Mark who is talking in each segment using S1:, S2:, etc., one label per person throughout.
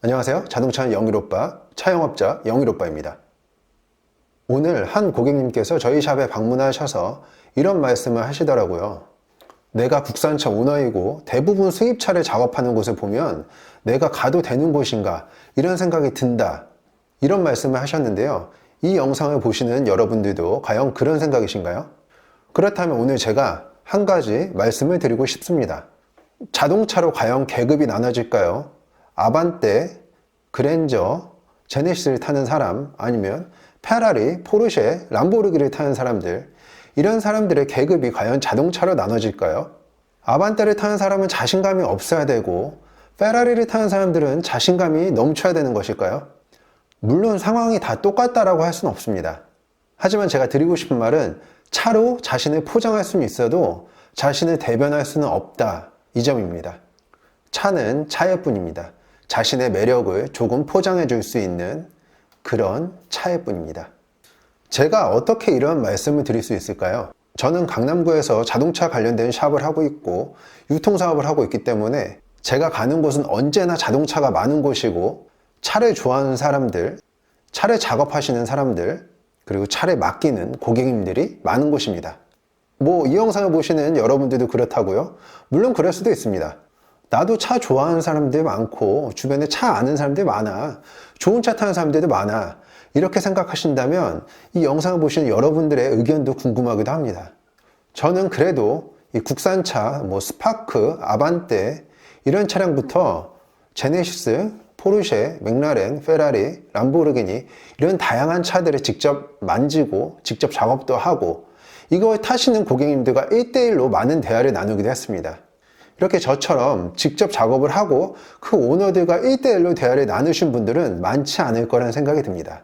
S1: 안녕하세요. 자동차 영일오빠, 차영업자 영일오빠입니다. 오늘 한 고객님께서 저희 샵에 방문하셔서 이런 말씀을 하시더라고요. 내가 국산차 오너이고 대부분 수입차를 작업하는 곳을 보면 내가 가도 되는 곳인가 이런 생각이 든다. 이런 말씀을 하셨는데요. 이 영상을 보시는 여러분들도 과연 그런 생각이신가요? 그렇다면 오늘 제가 한 가지 말씀을 드리고 싶습니다. 자동차로 과연 계급이 나눠질까요? 아반떼, 그랜저, 제네시스를 타는 사람, 아니면 페라리, 포르쉐, 람보르기를 타는 사람들, 이런 사람들의 계급이 과연 자동차로 나눠질까요? 아반떼를 타는 사람은 자신감이 없어야 되고 페라리를 타는 사람들은 자신감이 넘쳐야 되는 것일까요? 물론 상황이 다 똑같다라고 할 수는 없습니다. 하지만 제가 드리고 싶은 말은 차로 자신을 포장할 수는 있어도 자신을 대변할 수는 없다, 이 점입니다. 차는 차일 뿐입니다. 자신의 매력을 조금 포장해 줄 수 있는 그런 차일 뿐입니다. 제가 어떻게 이런 말씀을 드릴 수 있을까요? 저는 강남구에서 자동차 관련된 샵을 하고 있고 유통사업을 하고 있기 때문에 제가 가는 곳은 언제나 자동차가 많은 곳이고 차를 좋아하는 사람들, 차를 작업하시는 사람들, 그리고 차를 맡기는 고객님들이 많은 곳입니다. 이 영상을 보시는 여러분들도 그렇다고요? 물론 그럴 수도 있습니다. 나도 차 좋아하는 사람들 많고 주변에 차 아는 사람들 많아, 좋은 차 타는 사람들도 많아, 이렇게 생각하신다면 이 영상을 보시는 여러분들의 의견도 궁금하기도 합니다. 저는 그래도 이 국산차, 스파크, 아반떼 이런 차량부터 제네시스, 포르쉐, 맥라렌, 페라리, 람보르기니 이런 다양한 차들을 직접 만지고 직접 작업도 하고 이걸 타시는 고객님들과 1대1로 많은 대화를 나누기도 했습니다. 이렇게 저처럼 직접 작업을 하고 그 오너들과 1대1로 대화를 나누신 분들은 많지 않을 거라는 생각이 듭니다.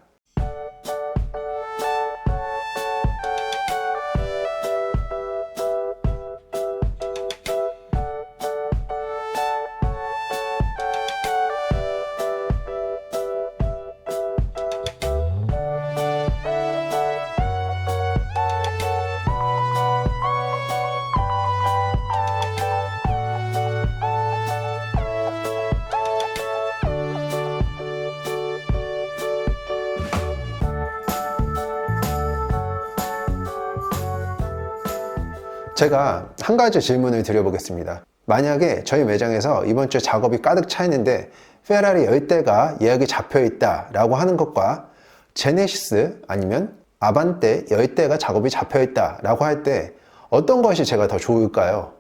S1: 제가 한 가지 질문을 드려보겠습니다. 만약에 저희 매장에서 이번 주에 작업이 가득 차 있는데 페라리 10대가 예약이 잡혀 있다 라고 하는 것과 제네시스 아니면 아반떼 10대가 작업이 잡혀 있다 라고 할 때 어떤 것이 제가 더 좋을까요?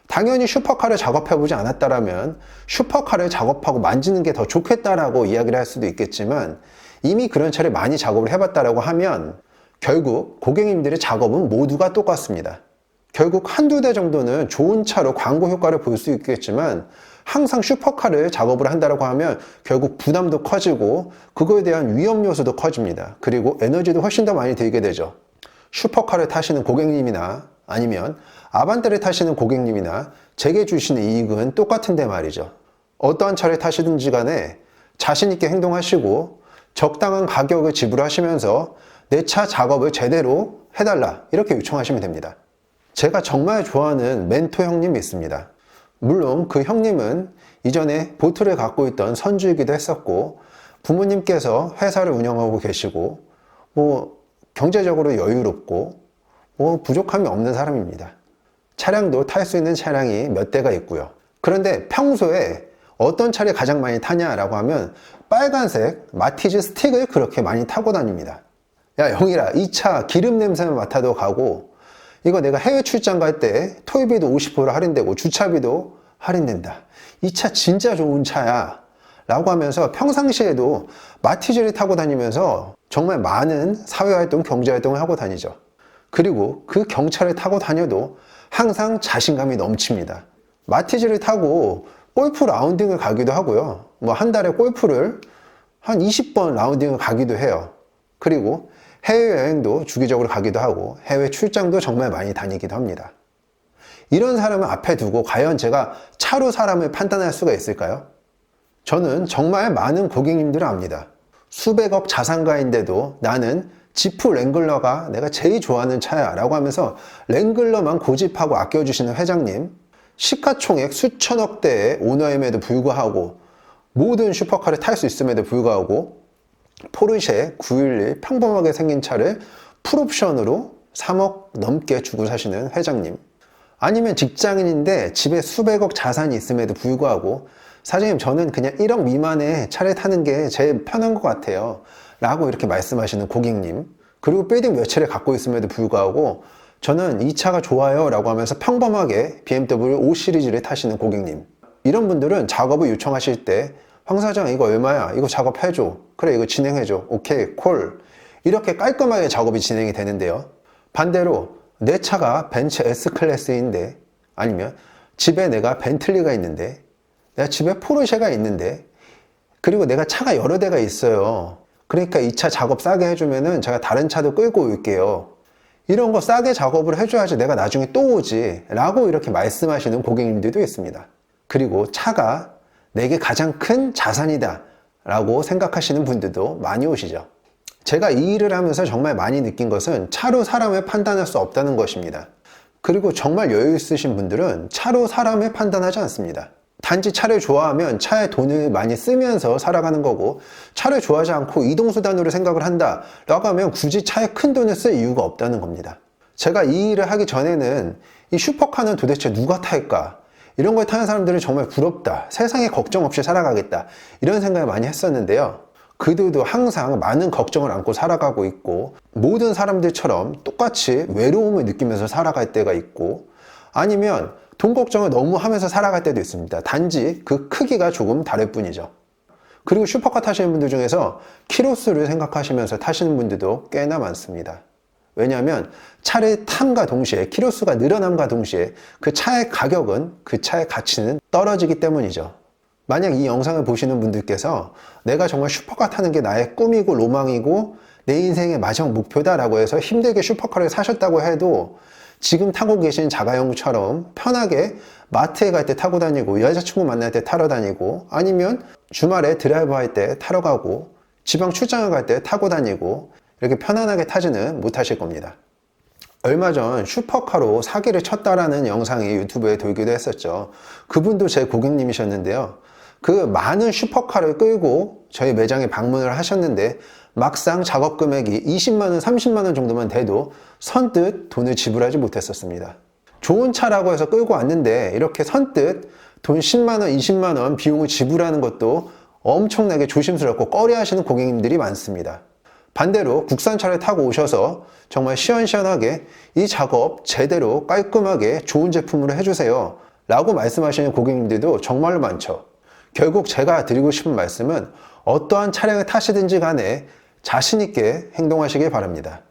S1: 당연히 슈퍼카를 작업해보지 않았다면 슈퍼카를 작업하고 만지는 게 더 좋겠다라고 이야기를 할 수도 있겠지만 이미 그런 차를 많이 작업을 해봤다라고 하면 결국 고객님들의 작업은 모두가 똑같습니다. 결국 한두 대 정도는 좋은 차로 광고 효과를 볼 수 있겠지만 항상 슈퍼카를 작업을 한다고 하면 결국 부담도 커지고 그거에 대한 위험 요소도 커집니다. 그리고 에너지도 훨씬 더 많이 들게 되죠. 슈퍼카를 타시는 고객님이나 아니면 아반떼를 타시는 고객님이나 제게 주시는 이익은 똑같은데 말이죠. 어떠한 차를 타시든지 간에 자신 있게 행동하시고 적당한 가격을 지불하시면서 내 차 작업을 제대로 해달라 이렇게 요청하시면 됩니다. 제가 정말 좋아하는 멘토 형님이 있습니다. 물론 그 형님은 이전에 보트를 갖고 있던 선주이기도 했었고 부모님께서 회사를 운영하고 계시고 경제적으로 여유롭고 부족함이 없는 사람입니다. 차량도 탈 수 있는 차량이 몇 대가 있고요. 그런데 평소에 어떤 차를 가장 많이 타냐라고 하면 빨간색 마티즈 스틱을 그렇게 많이 타고 다닙니다. 야 영일아, 이 차 기름 냄새만 맡아도 가고 이거 내가 해외 출장 갈 때 토요비도 50% 할인되고 주차비도 할인된다. 이 차 진짜 좋은 차야 라고 하면서 평상시에도 마티즈를 타고 다니면서 정말 많은 사회활동, 경제활동을 하고 다니죠. 그리고 그 경차를 타고 다녀도 항상 자신감이 넘칩니다. 마티즈를 타고 골프 라운딩을 가기도 하고요. 한 달에 골프를 한 20번 라운딩을 가기도 해요. 그리고 해외여행도 주기적으로 가기도 하고 해외 출장도 정말 많이 다니기도 합니다. 이런 사람을 앞에 두고 과연 제가 차로 사람을 판단할 수가 있을까요? 저는 정말 많은 고객님들을 압니다. 수백억 자산가인데도 나는 지프 랭글러가 내가 제일 좋아하는 차야 라고 하면서 랭글러만 고집하고 아껴주시는 회장님, 시가총액 수천억대의 오너임에도 불구하고 모든 슈퍼카를 탈 수 있음에도 불구하고 포르쉐 911 평범하게 생긴 차를 풀옵션으로 3억 넘게 주고 사시는 회장님, 아니면 직장인인데 집에 수백억 자산이 있음에도 불구하고 사장님 저는 그냥 1억 미만의 차를 타는 게 제일 편한 것 같아요 라고 이렇게 말씀하시는 고객님, 그리고 빌딩 몇 채를 갖고 있음에도 불구하고 저는 이 차가 좋아요 라고 하면서 평범하게 BMW 5 시리즈를 타시는 고객님, 이런 분들은 작업을 요청하실 때 황 사장 이거 얼마야? 이거 작업해줘. 그래 이거 진행해줘. 오케이 콜. 이렇게 깔끔하게 작업이 진행이 되는데요. 반대로 내 차가 벤츠 S클래스인데, 아니면 집에 내가 벤틀리가 있는데, 내가 집에 포르쉐가 있는데, 그리고 내가 차가 여러 대가 있어요. 그러니까 이 차 작업 싸게 해주면은 제가 다른 차도 끌고 올게요. 이런 거 싸게 작업을 해줘야지 내가 나중에 또 오지 라고 이렇게 말씀하시는 고객님들도 있습니다. 그리고 차가 내게 가장 큰 자산이다 라고 생각하시는 분들도 많이 오시죠. 제가 이 일을 하면서 정말 많이 느낀 것은 차로 사람을 판단할 수 없다는 것입니다. 그리고 정말 여유 있으신 분들은 차로 사람을 판단하지 않습니다. 단지 차를 좋아하면 차에 돈을 많이 쓰면서 살아가는 거고, 차를 좋아하지 않고 이동수단으로 생각을 한다 라고 하면 굳이 차에 큰 돈을 쓸 이유가 없다는 겁니다. 제가 이 일을 하기 전에는 이 슈퍼카는 도대체 누가 탈까? 이런 걸 타는 사람들은 정말 부럽다. 세상에 걱정 없이 살아가겠다. 이런 생각을 많이 했었는데요. 그들도 항상 많은 걱정을 안고 살아가고 있고, 모든 사람들처럼 똑같이 외로움을 느끼면서 살아갈 때가 있고, 아니면 돈 걱정을 너무 하면서 살아갈 때도 있습니다. 단지 그 크기가 조금 다를 뿐이죠. 그리고 슈퍼카 타시는 분들 중에서 키로수를 생각하시면서 타시는 분들도 꽤나 많습니다. 왜냐하면 차를 탐과 동시에, 키로수가 늘어남과 동시에 그 차의 가격은, 그 차의 가치는 떨어지기 때문이죠. 만약 이 영상을 보시는 분들께서 내가 정말 슈퍼카 타는 게 나의 꿈이고 로망이고 내 인생의 마지막 목표다라고 해서 힘들게 슈퍼카를 사셨다고 해도, 지금 타고 계신 자가용처럼 편하게 마트에 갈 때 타고 다니고, 여자친구 만날 때 타러 다니고, 아니면 주말에 드라이브 할 때 타러 가고, 지방 출장을 갈 때 타고 다니고, 이렇게 편안하게 타지는 못하실 겁니다. 얼마 전 슈퍼카로 사기를 쳤다라는 영상이 유튜브에 돌기도 했었죠. 그분도 제 고객님이셨는데요. 그 많은 슈퍼카를 끌고 저희 매장에 방문을 하셨는데, 막상 작업 금액이 20만원, 30만원 정도만 돼도 선뜻 돈을 지불하지 못했었습니다. 좋은 차라고 해서 끌고 왔는데 이렇게 선뜻 돈 10만원, 20만원 비용을 지불하는 것도 엄청나게 조심스럽고 꺼려 하시는 고객님들이 많습니다. 반대로 국산차를 타고 오셔서 정말 시원시원하게 이 작업 제대로 깔끔하게 좋은 제품으로 해주세요 라고 말씀하시는 고객님들도 정말로 많죠. 결국 제가 드리고 싶은 말씀은, 어떠한 차량을 타시든지 간에 자신있게 행동하시길 바랍니다.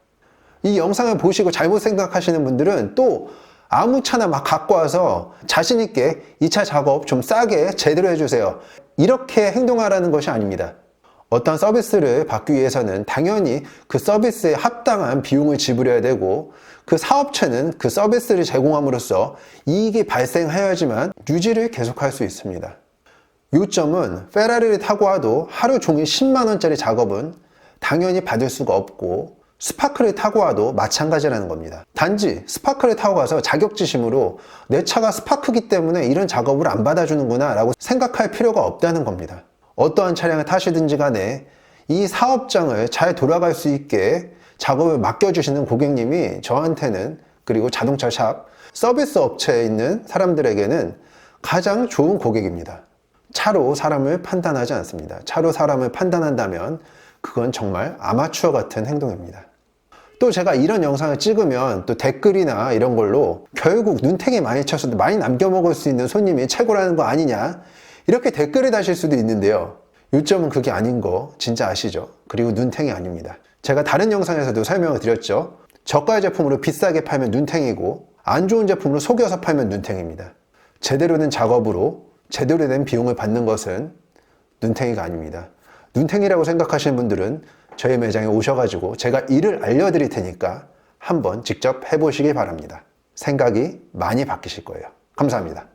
S1: 이 영상을 보시고 잘못 생각하시는 분들은 또 아무 차나 막 갖고 와서 자신있게 이 차 작업 좀 싸게 제대로 해주세요, 이렇게 행동하라는 것이 아닙니다. 어떤 서비스를 받기 위해서는 당연히 그 서비스에 합당한 비용을 지불해야 되고, 그 사업체는 그 서비스를 제공함으로써 이익이 발생하여야지만 유지를 계속할 수 있습니다. 요점은 페라리를 타고 와도 하루 종일 10만원짜리 작업은 당연히 받을 수가 없고, 스파크를 타고 와도 마찬가지라는 겁니다. 단지 스파크를 타고 가서 자격지심으로 내 차가 스파크기 때문에 이런 작업을 안 받아주는구나 라고 생각할 필요가 없다는 겁니다. 어떠한 차량을 타시든지 간에 이 사업장을 잘 돌아갈 수 있게 작업을 맡겨주시는 고객님이 저한테는, 그리고 자동차 샵, 서비스 업체에 있는 사람들에게는 가장 좋은 고객입니다. 차로 사람을 판단하지 않습니다. 차로 사람을 판단한다면 그건 정말 아마추어 같은 행동입니다. 또 제가 이런 영상을 찍으면 또 댓글이나 이런 걸로 결국 눈탱이 많이 쳤어도 많이 남겨먹을 수 있는 손님이 최고라는 거 아니냐, 이렇게 댓글을 다실 수도 있는데요. 요점은 그게 아닌 거 진짜 아시죠? 그리고 눈탱이 아닙니다. 제가 다른 영상에서도 설명을 드렸죠. 저가 제품으로 비싸게 팔면 눈탱이고, 안 좋은 제품으로 속여서 팔면 눈탱이입니다. 제대로 된 작업으로 제대로 된 비용을 받는 것은 눈탱이가 아닙니다. 눈탱이라고 생각하시는 분들은 저희 매장에 오셔가지고 제가 일을 알려드릴 테니까 한번 직접 해보시기 바랍니다. 생각이 많이 바뀌실 거예요. 감사합니다.